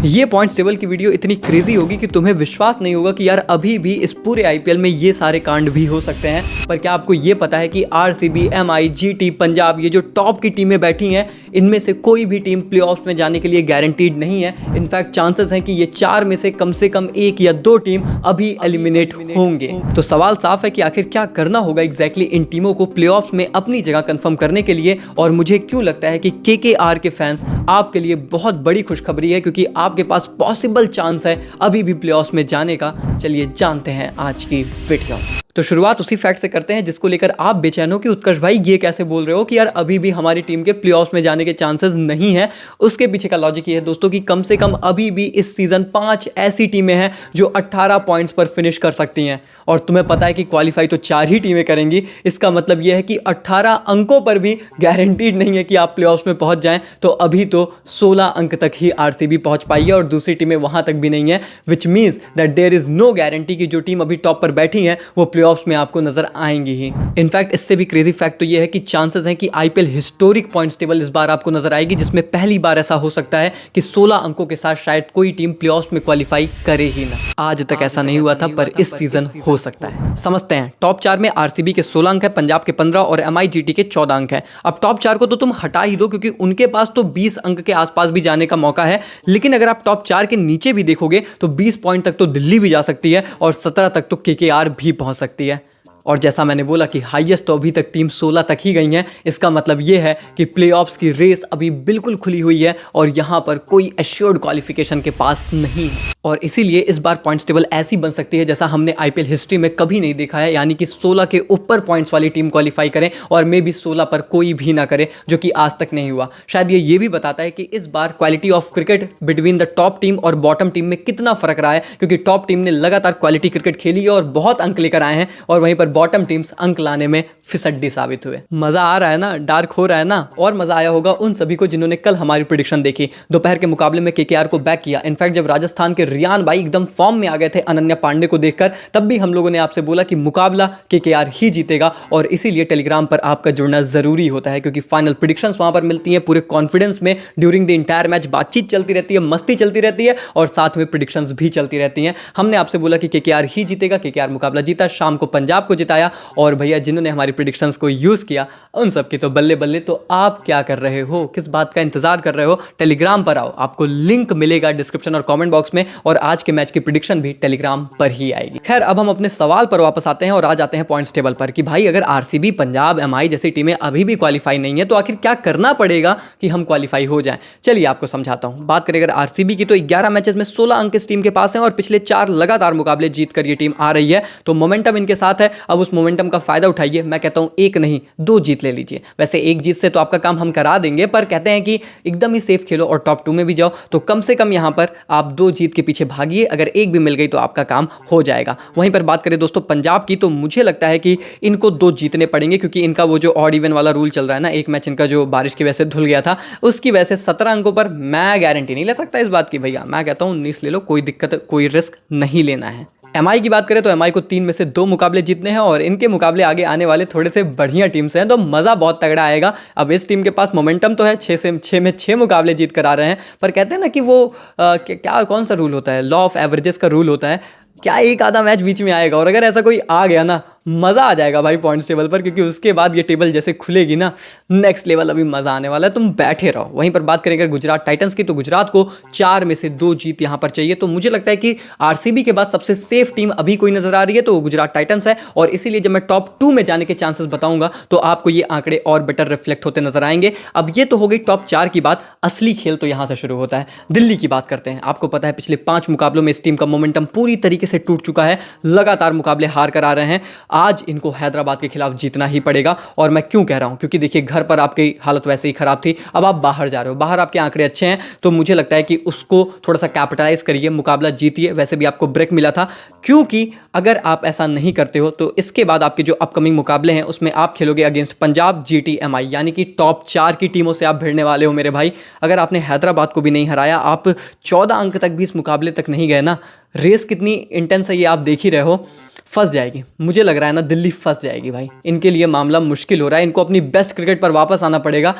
ये points table की video इतनी क्रेजी होगी कि तुम्हें विश्वास नहीं होगा कि यार अभी भी इस पूरे आईपीएल में ये सारे कांड भी हो सकते हैं। पर क्या आपको ये पता है कि आरसीबी, एमआई, जीटी, पंजाब, ये जो टॉप की टीमें बैठी हैं, इनमें से कोई भी टीम प्लेऑफ्स में जाने के लिए गारंटीड नहीं है। इनफैक्ट चांसेस हैं कि ये चार में से कम एक या दो टीम अभी एलिमिनेट होंगे। तो सवाल साफ है कि आखिर क्या करना होगा एग्जैक्टली इन टीमों को प्लेऑफ्स में अपनी जगह कंफर्म करने के लिए। और मुझे क्यों लगता है कि केकेआर के फैंस आपके लिए बहुत बड़ी खुशखबरी है, क्योंकि आपके पास पॉसिबल चांस है अभी भी प्लेऑफ्स में जाने का। चलिए जानते हैं आज की वीडियो। तो शुरुआत उसी फैक्ट से करते हैं जिसको लेकर आप बेचैन हो कि उत्कर्ष भाई ये कैसे बोल रहे हो कि यार अभी भी हमारी टीम के प्लेऑफ्स में जाने के चांसेस नहीं है। उसके पीछे का लॉजिक ये है दोस्तों कि कम से कम अभी भी इस सीजन 5 ऐसी टीमें हैं जो 18 पॉइंट्स पर फिनिश कर सकती हैं। और तुम्हें पता है कि क्वालिफाई तो 4 ही टीमें करेंगी। इसका मतलब यह है कि 18 अंकों पर भी गारंटीड नहीं है कि आप प्लेऑफ्स में पहुंच जाएं। तो अभी तो 16 अंक तक ही आरसीबी पहुंच पाई है और दूसरी टीमें वहां तक भी नहीं है, which means that there is no guarantee कि जो टीम अभी टॉप पर बैठी है वो प्लेऑफ्स में आपको नजर आएंगी ही। इनफैक्ट इससे भी क्रेजी फैक्ट तो ये है कि चांसेस हैं कि आईपीएल हिस्टोरिक पॉइंट्स टेबल इस बार आपको नजर आएगी, जिसमें पहली बार ऐसा हो सकता है कि 16 अंकों के साथ शायद कोई टीम प्लेऑफ्स में क्वालिफाई करे ही ना। आज तक ऐसा नहीं हुआ था, पर इस सीजन हो सकता है। समझते हैं। टॉप 4 में आरसीबी के 16 अंक है, पंजाब के 15 और एमआई जीटी के 14 अंक है। अब टॉप 4 को तो तुम हटा ही दो, क्योंकि उनके पास तो 20 अंक के आसपास भी जाने का मौका है। लेकिन अगर आप टॉप 4 के नीचे भी देखोगे तो 20 पॉइंट तक तो दिल्ली भी जा सकती है और 17 तक तो केकेआर भी पहुंच सकती है। और जैसा मैंने बोला कि हाईएस्ट तो अभी तक टीम 16 तक ही गई हैं। इसका मतलब ये है कि प्लेऑफ्स की रेस अभी बिल्कुल खुली हुई है और यहाँ पर कोई एश्योर्ड क्वालिफिकेशन के पास नहीं है। और इसीलिए इस बार पॉइंट्स टेबल ऐसी बन सकती है जैसा हमने आईपीएल हिस्ट्री में कभी नहीं देखा है, यानी कि 16 के ऊपर पॉइंट्स वाली टीम क्वालिफाई करें और मे भी 16 पर कोई भी ना करे, जो कि आज तक नहीं हुआ। शायद ये भी बताता है कि इस बार quality of cricket between the top team और बॉटम टीम में कितना फर्क रहा है, क्योंकि टॉप टीम ने लगातार क्वालिटी क्रिकेट खेली है और बहुत अंक लेकर आए हैं, और वहीं पर बॉटम टीम्स अंक लाने में फिसड्डी साबित हुए। मजा आ रहा है ना, डार्क हो रहा है ना। और मजा आया होगा उन सभी को जिन्होंने कल हमारी प्रेडिक्शन देखी। दोपहर के मुकाबले में केकेआर को बैक किया। इनफैक्ट जब राजस्थान के रियान भाई एकदम फॉर्म में आ गए थे अनन्या पांडे को देखकर, तब भी हम लोगों ने आपसे बोला कि मुकाबला केकेआर ही जीतेगा। और इसीलिए टेलीग्राम पर आपका जुड़ना जरूरी होता है, क्योंकि फाइनल प्रेडिक्शंस वहां पर मिलती हैं पूरे कॉन्फिडेंस में। ड्यूरिंग द इंटायर मैच बातचीत चलती रहती है, मस्ती चलती रहती है और साथ में प्रेडिक्शंस भी चलती रहती हैं। हमने आपसे बोला कि केकेआर ही जीतेगा, केकेआर मुकाबला जीता। शाम को पंजाब को जिताया। और भैया जिन्होंने हमारी प्रेडिक्शंस को यूज किया उन सब की तो बल्ले बल्ले। तो आप क्या कर रहे हो, किस बात का इंतजार कर रहे हो? टेलीग्राम पर आओ, आपको लिंक मिलेगा डिस्क्रिप्शन और कमेंट बॉक्स में। और आज के मैच की प्रेडिक्शन भी टेलीग्राम पर ही आएगी। खैर, अब हम अपने सवाल पर वापस आते हैं और आ जाते हैं पॉइंट्स टेबल पर कि भाई अगर आरसीबी, पंजाब, एमआई जैसी टीमें अभी भी क्वालिफाई नहीं है तो आखिर क्या करना पड़ेगा कि हम क्वालिफाई हो जाएं। चलिए आपको समझाता हूं। बात करें अगर आरसीबी की, तो 11 मैचेस में 16 अंक इस टीम के पास हैं और पिछले 4 लगातार मुकाबले जीतकर ये टीम आ रही है। तो मोमेंटम इनके साथ है। अब उस मोमेंटम का फायदा उठाइए। मैं कहता हूं एक नहीं 2 जीत ले लीजिए। वैसे एक जीत से तो आपका काम हम करा देंगे, पर कहते हैं कि एकदम ही सेफ खेलो और टॉप 2 में भी जाओ। तो कम से कम यहां पर आप 2 जीत के पीछे भागिए। अगर एक भी मिल गई तो आपका काम हो जाएगा। वहीं पर बात करें दोस्तों पंजाब की, तो मुझे लगता है कि इनको 2 जीतने पड़ेंगे, क्योंकि इनका वो जो ऑड इवन वाला रूल चल रहा है ना, एक मैच इनका जो बारिश की वजह से धुल गया था, उसकी वजह से 17 अंकों पर मैं गारंटी नहीं ले सकता इस बात की। भैया मैं कहता हूं 19 ले लो, कोई दिक्कत, कोई रिस्क नहीं लेना है। एमआई की बात करें तो एमआई को 3 में से 2 मुकाबले जीतने हैं और इनके मुकाबले आगे आने वाले थोड़े से बढ़िया टीम्स हैं, तो मज़ा बहुत तगड़ा आएगा। अब इस टीम के पास मोमेंटम तो है, 6 में 6 मुकाबले जीत कर आ रहे हैं, पर कहते हैं ना कि वो क्या कौन सा रूल होता है, लॉ ऑफ एवरेजेस का रूल होता है, क्या एक आधा मैच बीच में आएगा। और अगर ऐसा कोई आ गया ना, मज़ा आ जाएगा भाई पॉइंट्स टेबल पर, क्योंकि उसके बाद ये टेबल जैसे खुलेगी ना, नेक्स्ट लेवल अभी मज़ा आने वाला है। तुम बैठे रहो। वहीं पर बात करें अगर गुजरात टाइटंस की, तो गुजरात को 4 में से 2 जीत यहाँ पर चाहिए। तो मुझे लगता है कि आरसीबी के बाद सबसे सेफ टीम अभी कोई नजर आ रही है तो वो गुजरात टाइटंस है। और इसीलिए जब मैं टॉप 2 में जाने के चांसेस बताऊंगा तो आपको ये आंकड़े और बेटर रिफ्लेक्ट होते नजर आएंगे। अब ये तो हो गई टॉप 4 की बात। असली खेल तो यहां से शुरू होता है। दिल्ली की बात करते हैं। आपको पता है पिछले 5 मुकाबलों में इस टीम का मोमेंटम पूरी तरीके से टूट चुका है। लगातार मुकाबले हार कर आ रहे हैं। आज इनको हैदराबाद के खिलाफ जीतना ही पड़ेगा। और मैं क्यों कह रहा हूं, क्योंकि देखिए घर पर आपकी हालत वैसे ही खराब थी, अब आप बाहर जा रहे हो, बाहर आपके आंकड़े अच्छे हैं, तो मुझे लगता है कि उसको थोड़ा सा कैपिटलाइज करिए, मुकाबला जीतिए। वैसे भी आपको ब्रेक मिला था, क्योंकि अगर आप ऐसा नहीं करते हो तो इसके बाद आपके जो अपकमिंग मुकाबले हैं उसमें आप खेलोगे अगेंस्ट पंजाब, जीटी, एमआई, यानी कि टॉप 4 की टीमों से आप भिड़ने वाले हो मेरे भाई। अगर आपने हैदराबाद को भी नहीं हराया, आप 14 अंक तक भी इस मुकाबले तक नहीं गए ना, रेस कितनी इंटेंस है ये आप देख ही रहे हो। फंस जाएगी, मुझे लग रहा है ना दिल्ली फंस जाएगी भाई। इनके लिए मामला मुश्किल हो रहा है, इनको अपनी बेस्ट क्रिकेट पर वापस आना पड़ेगा,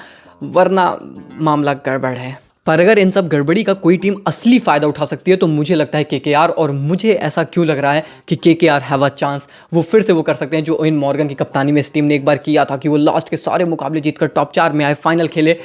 वरना मामला गड़बड़ है। पर अगर इन सब गड़बड़ी का कोई टीम असली फायदा उठा सकती है तो मुझे लगता है केकेआर। और मुझे ऐसा क्यों लग रहा है कि केकेआर हैव अ चांस, वो फिर से वो कर सकते हैं जो ओवेन मॉर्गन की कप्तानी में इस टीम ने एक बार किया था कि वो लास्ट के सारे मुकाबले जीतकर टॉप 4 में आए, फाइनल खेले।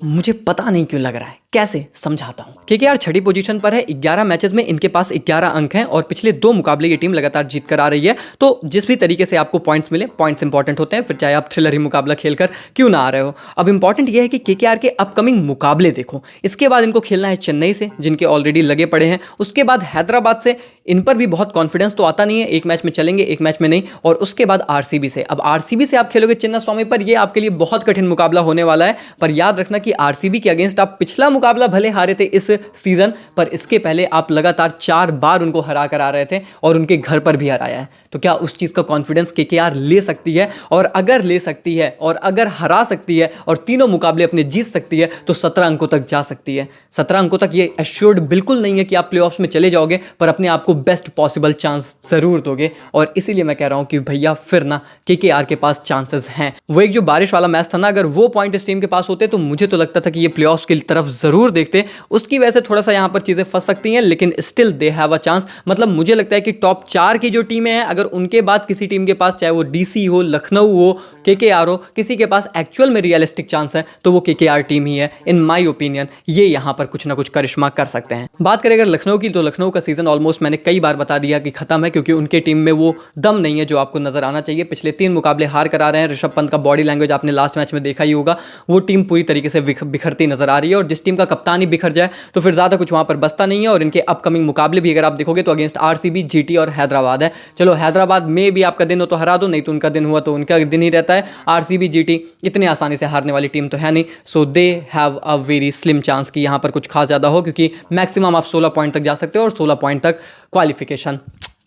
मुझे पता नहीं क्यों लग रहा है, कैसे समझाता हूं। केकेआर छठी पोजीशन पर है, 11 मैचेस में इनके पास 11 अंक हैं और पिछले 2 मुकाबले ये टीम लगातार जीत कर आ रही है। तो जिस भी तरीके से आपको पॉइंट्स मिले, पॉइंट्स इंपॉर्टेंट होते हैं, फिर चाहे आप थ्रिलर ही मुकाबला खेलकर क्यों ना आ रहे हो। अब इंपॉर्टेंट ये है कि केकेआर के अपकमिंग मुकाबले देखो। इसके बाद इनको खेलना है चेन्नई से, जिनके ऑलरेडी लगे पड़े हैं। उसके बाद हैदराबाद से, इन पर भी बहुत कॉन्फिडेंस तो आता नहीं है, एक मैच में चलेंगे एक मैच में नहीं। और उसके बाद आरसीबी से। अब आरसीबी से आप खेलोगे चिन्नास्वामी पर, यह आपके लिए बहुत कठिन मुकाबला होने वाला है। पर याद रखना कि आरसीबी के अगेंस्ट आप पिछला मुकाबला भले हारे थे इस सीजन, पर इसके पहले आप लगातार 4 बार उनको हरा कर आ रहे थे और उनके घर पर भी हराया है। तो क्या उस चीज का कॉन्फिडेंस केकेआर ले सकती है? और अगर ले सकती है और अगर हरा सकती है और तीनों मुकाबले अपने जीत सकती है तो 17 अंकों तक जा सकती है। 17 अंकों तक ये एश्योर्ड बिल्कुल नहीं है कि आप प्लेऑफ्स में चले जाओगे, पर अपने आप को बेस्ट पॉसिबल चांस जरूर दोगे। और इसीलिए मैं कह रहा हूं कि भैया फिर ना केकेआर के पास चांसेस हैं। वो एक जो बारिश वाला मैच था ना, अगर वो पॉइंट इस टीम के पास होते तो मुझे तो लगता था कि ये प्लेऑफ्स की तरफ जरूर देखते। उसकी वजह से थोड़ा सा यहां पर चीजें फंस सकती हैं, लेकिन still they have a chance. मतलब मुझे लगता है कि टॉप 4 की जो टीमें हैं, अगर उनके बाद किसी टीम के पास, चाहे वो डीसी हो, लखनऊ हो, केकेआर हो, किसी के पास एक्चुअल में रियलिस्टिक चांस है तो वो केकेआर टीम ही है। इन माय ओपिनियन ये यहां पर कुछ ना कुछ करिश्मा कर सकते हैं। बात करें अगर लखनऊ की, तो लखनऊ का सीजन ऑलमोस्ट मैंने कई बार बता दिया कि खत्म है, क्योंकि उनके टीम में वो दम नहीं है जो आपको नजर आना चाहिए। पिछले 3 मुकाबले हार कर आ रहे हैं। ऋषभ पंत का बॉडी लैंग्वेज आपने लास्ट मैच में देखा ही होगा। वो टीम पूरी तरीके से बिखरती नजर आ रही है, और जिस टीम का कप्तान ही बिखर जाए तो फिर ज्यादा कुछ वहां पर बचता नहीं है। और इनके अपकमिंग मुकाबले भी अगर आप देखोगे तो अगेंस्ट आरसीबी, जीटी और हैदराबाद है। चलो हैदराबाद में भी आपका दिन हो तो हरा दो, नहीं तो उनका दिन हुआ तो उनका दिन ही रहता है। आरसीबी, जीटी इतने आसानी से हारने वाली टीम तो है नहीं। So they have a very slim chance कि यहां पर कुछ खास ज्यादा हो, क्योंकि मैक्सिमम आप 16 पॉइंट तक जा सकते हो और 16 पॉइंट तक क्वालिफिकेशन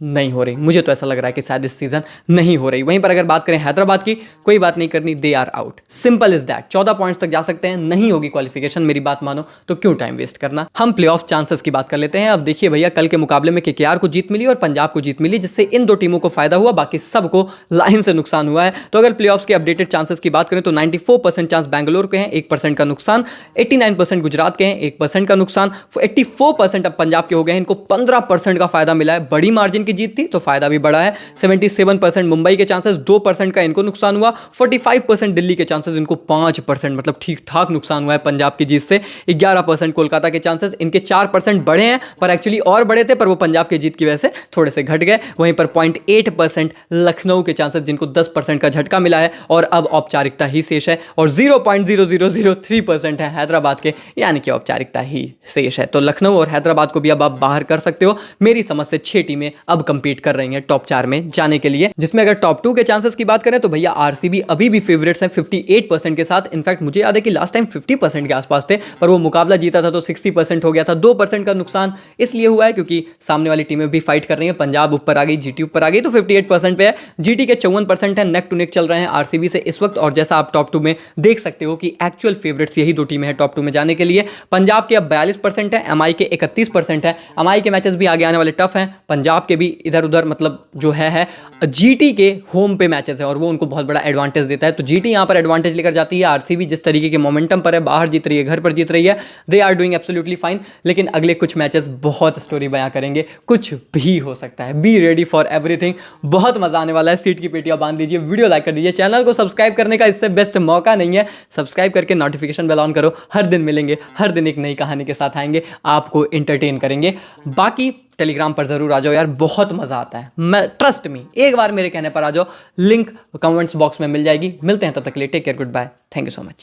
नहीं हो रही। मुझे तो ऐसा लग रहा है कि शायद इस सीजन नहीं हो रही। वहीं पर अगर बात करें हैदराबाद की, कोई बात नहीं करनी, they are out, simple is that. 14 points तक जा सकते हैं, नहीं होगी क्वालिफिकेशन, मेरी बात मानो, तो क्यों टाइम वेस्ट करना। हम प्लेऑफ चांसेस की बात कर लेते हैं। अब देखिए भैया, कल के मुकाबले में केकेआर को जीत मिली और पंजाब को जीत मिली, जिससे इन 2 टीमों को फायदा हुआ, बाकी सबको लाइन से नुकसान हुआ है। तो अगर प्लेऑफ्स के अपडेटेड चांसेस की बात करें तो 94% चांस बैंगलोर के हैं, 1% का नुकसान। 89% गुजरात के हैं, 1% का नुकसान। 84% अब पंजाब के हो गए हैं, इनको 15% का फायदा मिला है। बड़ी मार्जिन की जीत थी तो फायदा भी बढ़ा है। 77% मुंबई के चांसेस, 2% का इनको नुकसान हुआ। 45% दिल्ली के चांसेस, इनको 5%, मतलब ठीक ठाक नुकसान हुआ है पंजाब की जीत से। 11% कोलकाता के चांसेस, इनके 4% बढ़े हैं, पर एक्चुअली और बढ़े थे, पर वो पंजाब की जीत की वजह से थोड़े से घट गए। वहीं पर 0.8% लखनऊ के चांसेस, जिनको 10% का झटका मिला है और अब औपचारिकता ही शेष है। और 0.0003% है हैदराबाद के, यानी कि औपचारिकता ही शेष है। तो लखनऊ और हैदराबाद को भी अब आप बाहर कर सकते हो। मेरी समझ से 6 टीमें अब कंपीट कर रही हैं टॉप 4 में जाने के लिए, जिसमें अगर टॉप 2 के चांसेस की बात करें तो भैया आरसीबी अभी भी फेवरेट्स हैं 58% के साथ। इनफैक्ट मुझे याद है कि लास्ट टाइम 50% के आसपास थे, पर वो मुकाबला जीता था तो 60% हो गया था। 2% का नुकसान इसलिए हुआ है क्योंकि सामने वाली टीमें भी फाइट कर रही हैं। पंजाब ऊपर आ गई, जीटी ऊपर आ गई, तो 58% पे है। जीटी के 54% है, नेक टू नेक चल रहे हैं आरसीबी से इस वक्त। और जैसा आप टॉप 2 में देख सकते हो कि एक्चुअल फेवरेट्स यही 2 टीमें हैं टॉप 2 में जाने के लिए। पंजाब के अब 42% है, एमआई के 31% है। एमआई के मैचेस भी आगे आने वाले टफ हैं, पंजाब के भी इधर उधर, मतलब जो है जीटी के होम पे मैचेस है और वो उनको बहुत बड़ा एडवांटेज देता है। तो जीटी यहां पर एडवांटेज लेकर जाती है। आरसीबी जिस तरीके के मोमेंटम पर है, बाहर जीत रही है, घर पर जीत रही है, they are doing absolutely fine. लेकिन अगले कुछ मैचेस बहुत स्टोरी बयां करेंगे, कुछ भी हो सकता है। बी रेडी फॉर एवरीथिंग, बहुत मजा आने वाला है। सीट की पेटियां बांध लीजिए, वीडियो लाइक कर दीजिए, चैनल को सब्सक्राइब करने का इससे बेस्ट मौका नहीं है। सब्सक्राइब करके नोटिफिकेशन बेल ऑन करो, हर दिन मिलेंगे, हर दिन एक नई कहानी के साथ आएंगे, आपको एंटरटेन करेंगे। बाकी टेलीग्राम पर जरूर आ जाओ यार, बहुत मजा आता है। मैं ट्रस्ट मी, एक बार मेरे कहने पर आ जाओ, लिंक कमेंट्स बॉक्स में मिल जाएगी। मिलते हैं तब तक के लिए, take care, good bye, thank you so much.